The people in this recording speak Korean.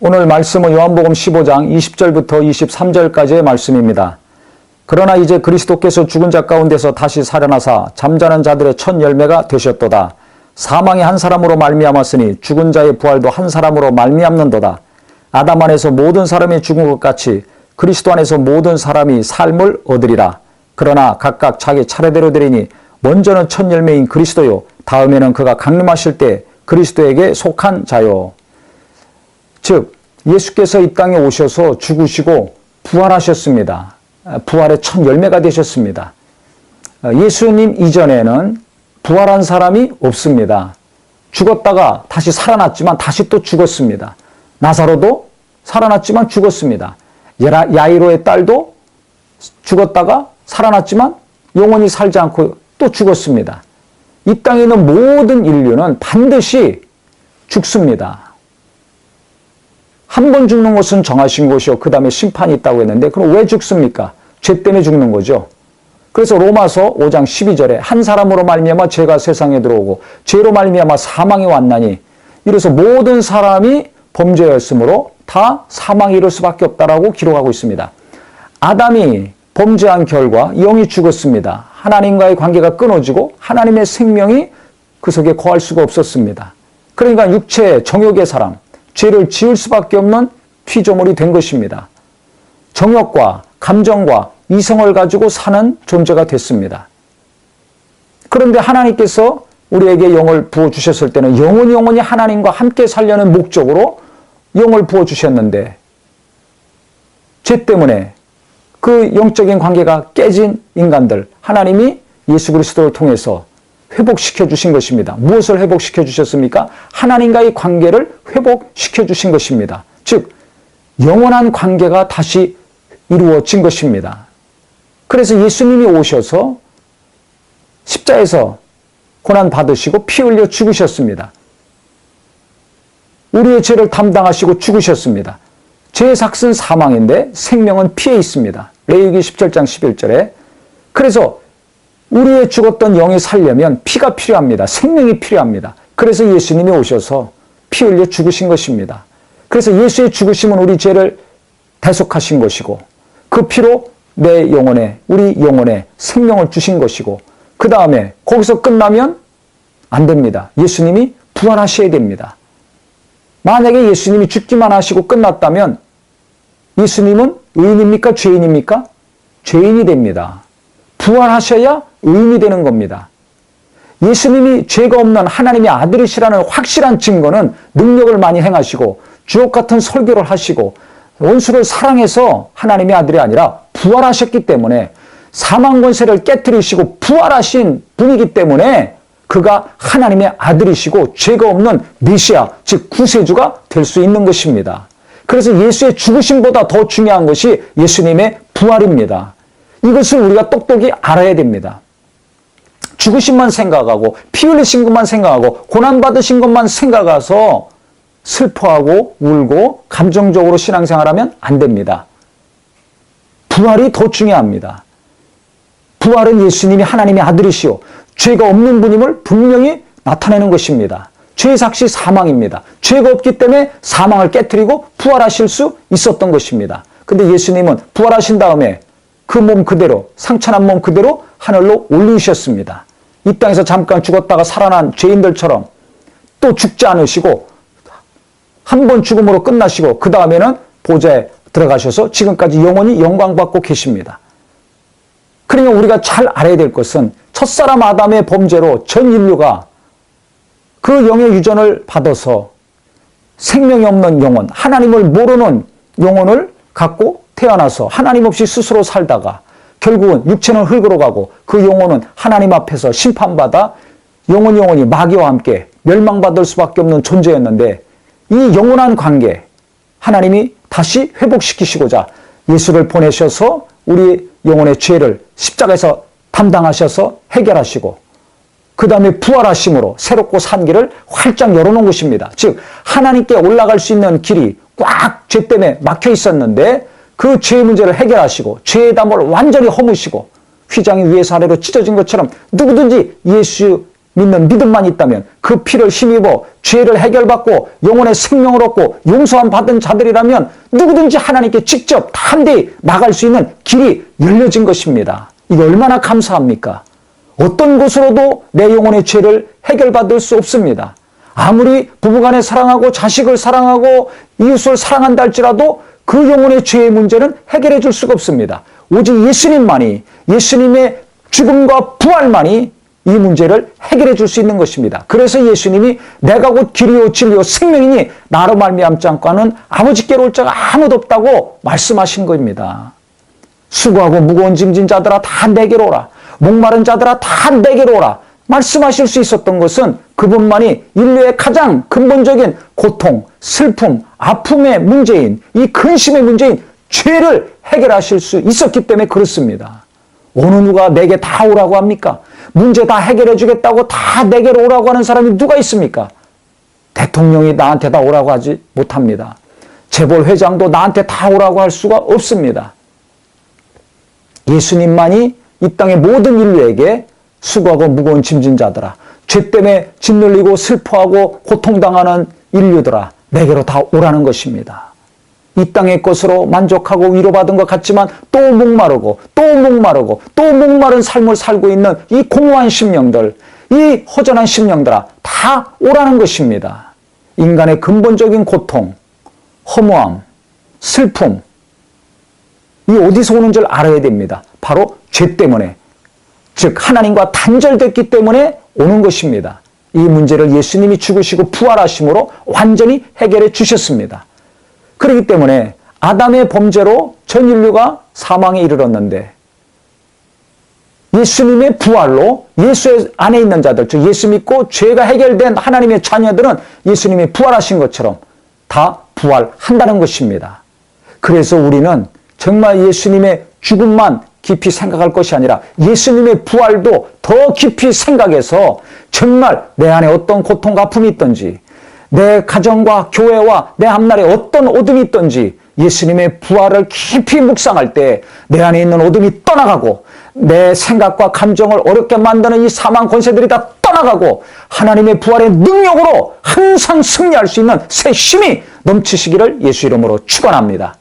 오늘 말씀은 요한복음 15장 20절부터 23절까지의 말씀입니다. 그러나 이제 그리스도께서 죽은 자 가운데서 다시 살아나사 잠자는 자들의 첫 열매가 되셨도다. 사망이 한 사람으로 말미암았으니 죽은 자의 부활도 한 사람으로 말미암는도다. 아담 안에서 모든 사람이 죽은 것 같이 그리스도 안에서 모든 사람이 삶을 얻으리라. 그러나 각각 자기 차례대로 되리니 먼저는 첫 열매인 그리스도요, 다음에는 그가 강림하실 때 그리스도에게 속한 자요. 즉 예수께서 이 땅에 오셔서 죽으시고 부활하셨습니다. 부활의 첫 열매가 되셨습니다. 예수님 이전에는 부활한 사람이 없습니다. 죽었다가 다시 살아났지만 다시 또 죽었습니다. 나사로도 살아났지만 죽었습니다. 야이로의 딸도 죽었다가 살아났지만 영원히 살지 않고 또 죽었습니다. 이 땅에 있는 모든 인류는 반드시 죽습니다. 한 번 죽는 것은 정하신 것이요, 그 다음에 심판이 있다고 했는데 그럼 왜 죽습니까? 죄 때문에 죽는 거죠. 그래서 로마서 5장 12절에 한 사람으로 말미암아 죄가 세상에 들어오고 죄로 말미암아 사망이 왔나니 이래서 모든 사람이 범죄였으므로 다 사망에 이를 수밖에 없다라고 기록하고 있습니다. 아담이 범죄한 결과 영이 죽었습니다. 하나님과의 관계가 끊어지고 하나님의 생명이 그 속에 거할 수가 없었습니다. 그러니까 육체, 정욕의 사람, 죄를 지을 수밖에 없는 피조물이 된 것입니다. 정욕과 감정과 이성을 가지고 사는 존재가 됐습니다. 그런데 하나님께서 우리에게 영을 부어주셨을 때는 영원히 하나님과 함께 살려는 목적으로 영을 부어주셨는데 죄 때문에 그 영적인 관계가 깨진 인간들, 하나님이 예수 그리스도를 통해서 회복시켜 주신 것입니다. 무엇을 회복시켜 주셨습니까? 하나님과의 관계를 회복시켜 주신 것입니다. 즉 영원한 관계가 다시 이루어진 것입니다. 그래서 예수님이 오셔서 십자에서 고난 받으시고 피 흘려 죽으셨습니다. 우리의 죄를 담당하시고 죽으셨습니다. 죄의 삭은 사망인데 생명은 피에 있습니다. 레위기 17장 11절에. 그래서 우리의 죽었던 영이 살려면 피가 필요합니다. 생명이 필요합니다. 그래서 예수님이 오셔서 피 흘려 죽으신 것입니다. 그래서 예수의 죽으심은 우리 죄를 대속하신 것이고 그 피로 내 영혼에, 우리 영혼에 생명을 주신 것이고 그 다음에 거기서 끝나면 안 됩니다. 예수님이 부활하셔야 됩니다. 만약에 예수님이 죽기만 하시고 끝났다면 예수님은 의인입니까? 죄인입니까? 죄인이 됩니다. 부활하셔야 의인이 되는 겁니다. 예수님이 죄가 없는 하나님의 아들이시라는 확실한 증거는 능력을 많이 행하시고 주옥 같은 설교를 하시고 원수를 사랑해서 하나님의 아들이 아니라 부활하셨기 때문에 사망 권세를 깨뜨리시고 부활하신 분이기 때문에 그가 하나님의 아들이시고 죄가 없는 메시아, 즉 구세주가 될 수 있는 것입니다. 그래서 예수의 죽으심보다 더 중요한 것이 예수님의 부활입니다. 이것을 우리가 똑똑히 알아야 됩니다. 죽으심만 생각하고 피 흘리신 것만 생각하고 고난받으신 것만 생각해서 슬퍼하고 울고 감정적으로 신앙생활하면 안 됩니다. 부활이 더 중요합니다. 부활은 예수님이 하나님의 아들이시오 죄가 없는 분임을 분명히 나타내는 것입니다. 죄의 삭시 사망입니다. 죄가 없기 때문에 사망을 깨뜨리고 부활하실 수 있었던 것입니다. 근데 예수님은 부활하신 다음에 그 몸 그대로, 상처난 몸 그대로 하늘로 올리셨습니다. 이 땅에서 잠깐 죽었다가 살아난 죄인들처럼 또 죽지 않으시고 한 번 죽음으로 끝나시고 그 다음에는 보좌에 들어가셔서 지금까지 영원히 영광받고 계십니다. 그러니까 우리가 잘 알아야 될 것은 첫사람 아담의 범죄로 전 인류가 그 영의 유전을 받아서 생명이 없는 영혼, 하나님을 모르는 영혼을 갖고 태어나서 하나님 없이 스스로 살다가 결국은 육체는 흙으로 가고 그 영혼은 하나님 앞에서 심판받아 영원히 마귀와 함께 멸망받을 수밖에 없는 존재였는데 이 영원한 관계 하나님이 다시 회복시키시고자 예수를 보내셔서 우리 영혼의 죄를 십자가에서 담당하셔서 해결하시고 그 다음에 부활하심으로 새롭고 산 길을 활짝 열어놓은 것입니다. 즉 하나님께 올라갈 수 있는 길이 꽉 죄 때문에 막혀 있었는데 그 죄의 문제를 해결하시고 죄의 담을 완전히 허무시고 휘장이 위에서 아래로 찢어진 것처럼 누구든지 예수 믿는 믿음만 있다면 그 피를 힘입어 죄를 해결받고 영혼의 생명을 얻고 용서함 받은 자들이라면 누구든지 하나님께 직접 담대히 나갈 수 있는 길이 열려진 것입니다. 이거 얼마나 감사합니까? 어떤 곳으로도 내 영혼의 죄를 해결받을 수 없습니다. 아무리 부부간에 사랑하고 자식을 사랑하고 이웃을 사랑한다 할지라도 그 영혼의 죄의 문제는 해결해 줄 수가 없습니다. 오직 예수님만이, 예수님의 죽음과 부활만이 이 문제를 해결해 줄 수 있는 것입니다. 그래서 예수님이 내가 곧 길이요 진리요 생명이니 나로 말미암지 않고는 아버지께로 올 자가 아무도 없다고 말씀하신 겁니다. 수고하고 무거운 짐진 자들아 다 내게로 오라. 목마른 자들아 다 내게로 오라. 말씀하실 수 있었던 것은 그분만이 인류의 가장 근본적인 고통, 슬픔, 아픔의 문제인, 이 근심의 문제인 죄를 해결하실 수 있었기 때문에 그렇습니다. 어느 누가 내게 다 오라고 합니까? 문제 다 해결해 주겠다고 다 내게로 오라고 하는 사람이 누가 있습니까? 대통령이 나한테 다 오라고 하지 못합니다. 재벌 회장도 나한테 다 오라고 할 수가 없습니다. 예수님만이 이 땅의 모든 인류에게 수고하고 무거운 짐진 자들아, 죄 때문에 짓눌리고 슬퍼하고 고통당하는 인류들아, 내게로 다 오라는 것입니다. 이 땅의 것으로 만족하고 위로받은 것 같지만 또 목마르고 또 목마르고 또 목마른 삶을 살고 있는 이 공허한 심령들, 이 허전한 심령들아 다 오라는 것입니다. 인간의 근본적인 고통, 허무함, 슬픔, 이 어디서 오는 줄 알아야 됩니다. 바로 죄 때문에, 즉 하나님과 단절됐기 때문에 오는 것입니다. 이 문제를 예수님이 죽으시고 부활하심으로 완전히 해결해 주셨습니다. 그렇기 때문에 아담의 범죄로 전 인류가 사망에 이르렀는데 예수님의 부활로 예수 안에 있는 자들, 즉 예수 믿고 죄가 해결된 하나님의 자녀들은 예수님이 부활하신 것처럼 다 부활한다는 것입니다. 그래서 우리는 정말 예수님의 죽음만 깊이 생각할 것이 아니라 예수님의 부활도 더 깊이 생각해서 정말 내 안에 어떤 고통과 아픔이 있든지 내 가정과 교회와 내 앞날에 어떤 어둠이 있든지 예수님의 부활을 깊이 묵상할 때 내 안에 있는 어둠이 떠나가고 내 생각과 감정을 어렵게 만드는 이 사망 권세들이 다 떠나가고 하나님의 부활의 능력으로 항상 승리할 수 있는 새 힘이 넘치시기를 예수 이름으로 축원합니다.